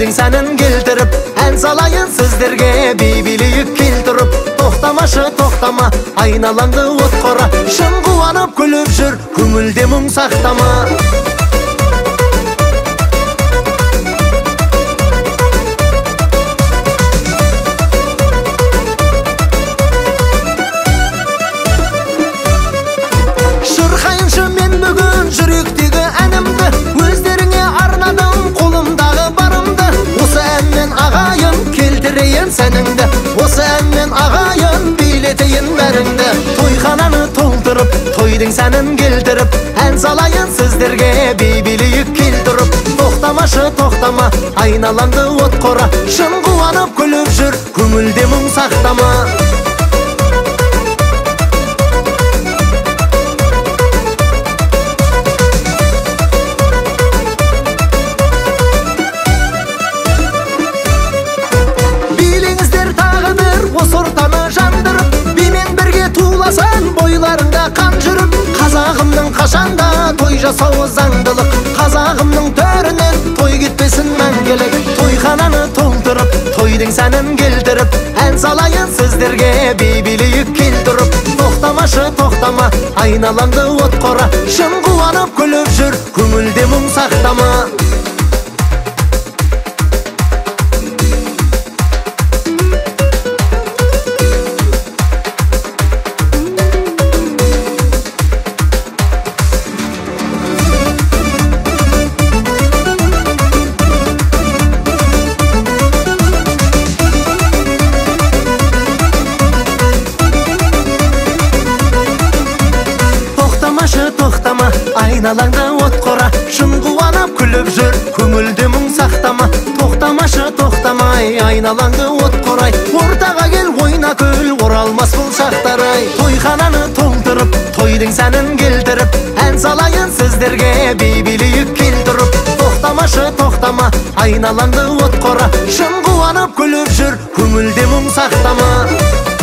тойдың сәнін келтіріп, ән салайын сіздерге бейбілейік келтіріп. Тоқтамашы, тоқтама, айналаңды от қора, шын қуанып күліп жүр, көңілде мұң сақтама. Шырқайыншы мен бүгін жүректегі әнімді, өздеріңе арнадым қолымдағы барымды. Осы әнмен ағайын келтірейін сәніңді, осы әнмен ағайын билетейін бәріңді. Тойхананы толтырып, тойдың сәнін келтіріп, ән салайын сіздерге бейбілейік келтіріп. Тоқтамашы, тоқтама, айналаңды от қора, шын қуанып күліп жүр, көңілде мұң сақтама. Осы ортаны жандырып, бимен бірге туласын бойларында қан жүріп. Қазағымның қашанда той жасауы заңдылық, қазағымның төрінен той кетпесін мәңгілік. Тойхананы толтырып, тойдың сәнін келтіріп, ән салайын сіздерге бейбілейік келтіріп. Тоқтамашы, тоқтама, айналаңды от қора, шын қуанып күліп жүр, көңілде мұң сақтама. Тоқтама, айналаңда от қора, шын қуанып күліп жүр, көңілде мұң сақтама. Тоқтамашы, тоқтамай, айналаңды от қорай, ортаға кел ойна күл, оралмас бұл шақтарай. Тойхананы толтырып, тойдың сәнін келтіріп, ән салайын сіздерге бейбілейік келтіріп. Тоқтамашы, тоқтама, айналаңды от қора, шын қуанып күліп жүр, көңілде мұң сақтама.